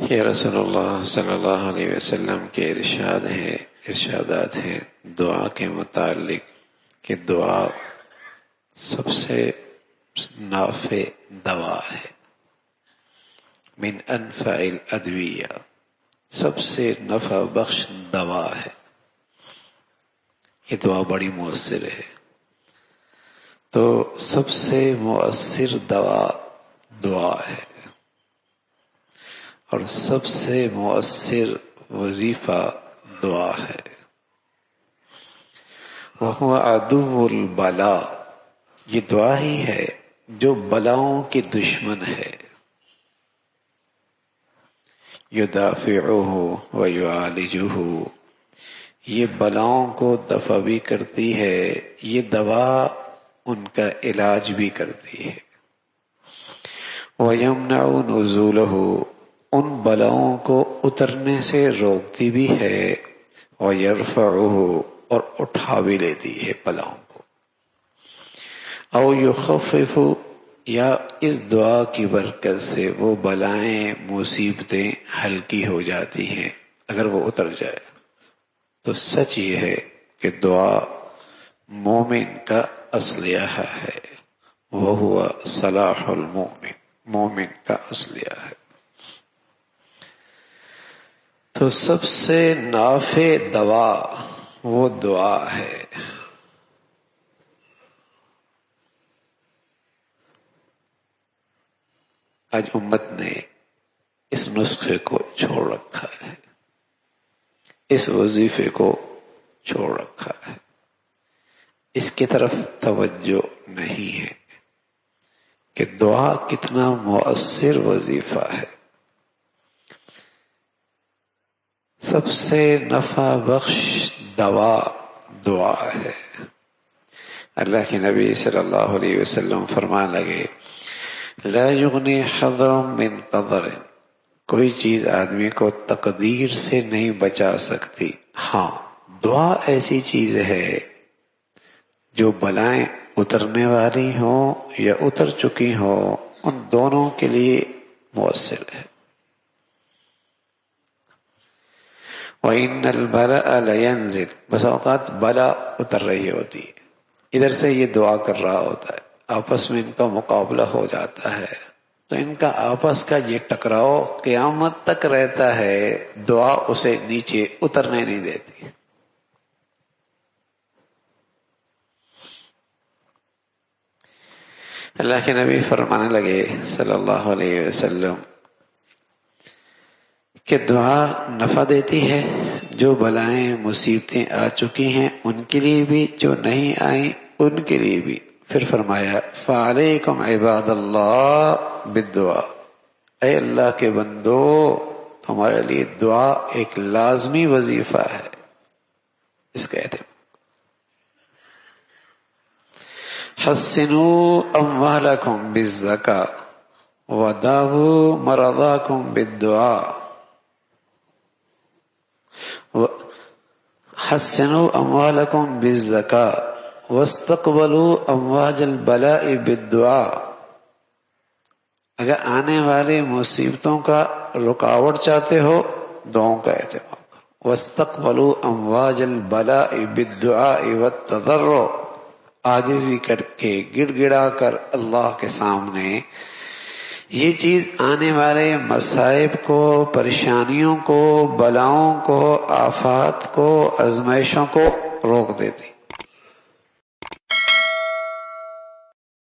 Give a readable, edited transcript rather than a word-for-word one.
یہ رسول اللہ صلی اللہ علیہ وسلم کے ارشادات ہیں دعا کے متعلق کہ دعا سب سے نافع دوا ہے، من انفع الادویہ، سب سے نفع بخش دوا ہے۔ یہ دعا بڑی مؤثر ہے، تو سب سے مؤثر دوا دعا ہے، اور سب سے مؤثر وظیفہ دعا ہے۔ وَهُوَ عَدُوُّ الْبَلَاءِ، یہ دعا ہی ہے جو بلاؤں کی دشمن ہے۔ يُدَافِعُهُ وَيُعَالِجُهُ، یہ بلاؤں کو دفع بھی کرتی ہے، یہ دوا ان کا علاج بھی کرتی ہے۔ وَيَمْنَعُ نُزُولَهُ، ان بلاؤں کو اترنے سے روکتی بھی ہے، وَيَرْفَعُهُ، اور اٹھا بھی لیتی ہے بلاؤں کو۔ او یخفف، یا اس دعا کی برکت سے وہ بلائیں مصیبتیں ہلکی ہو جاتی ہیں اگر وہ اتر جائے۔ تو سچ یہ ہے کہ دعا مومن کا اسلحہ ہے، وہو صلاح المومن، مومن کا اسلحہ ہے۔ تو سب سے نافع دوا وہ دعا ہے۔ آج امت نے اس نسخے کو چھوڑ رکھا ہے، اس وظیفے کو چھوڑ رکھا ہے، اس کی طرف توجہ نہیں ہے کہ دعا کتنا مؤثر وظیفہ ہے، سب سے نفع بخش دوا دعا ہے۔ اللہ کے نبی صلی اللہ علیہ وسلم فرمانے لگے لا یغنی حضر من قدر، کوئی چیز آدمی کو تقدیر سے نہیں بچا سکتی، ہاں دعا ایسی چیز ہے جو بلائیں اترنے والی ہوں یا اتر چکی ہوں ان دونوں کے لیے مؤثر ہے۔ وَإِنَّ الْبَلَاءَ لَيَنزِلُ، بس اوقات بلا اتر رہی ہوتی ہے، ادھر سے یہ دعا کر رہا ہوتا ہے، آپس میں ان کا مقابلہ ہو جاتا ہے، تو ان کا آپس کا یہ ٹکراؤ قیامت تک رہتا ہے، دعا اسے نیچے اترنے نہیں دیتی۔ اللہ کے نبی فرمانے لگے صلی اللہ علیہ وسلم کہ دعا نفع دیتی ہے، جو بلائیں مصیبتیں آ چکی ہیں ان کے لیے بھی، جو نہیں آئیں ان کے لیے بھی۔ پھر فرمایا فَعَلَيْكُمْ عِبَادَ اللَّهِ بِالدُّعَا، اے اللہ کے بندو تمہارے لیے دعا ایک لازمی وظیفہ ہے، اس کہتے ہیں حَسِّنُوا أَمْوَالَكُمْ بِالزَّكَاةِ وَدَاوُوا مَرَضَاكُمْ بِالدُّعَا، حَسِّنُوا أَمْوَالَكُمْ بِالزَّكَاةِ وَاسْتَقْبَلُوا أَمْوَاجَ الْبَلَاءِ بِالدُّعَا، اگر آنے والی مصیبتوں کا رکاوٹ چاہتے ہو دعاؤں کا اہتمام کرو۔ وَاسْتَقْبَلُوا أَمْوَاجَ الْبَلَاءِ بِالدُّعَاءِ وَالتَّضَرُّعِ، عاجزی کر کے گڑ گڑا کر اللہ کے سامنے یہ چیز آنے والے مصائب کو، پریشانیوں کو، بلاؤں کو، آفات کو، آزمائشوں کو روک دیتی۔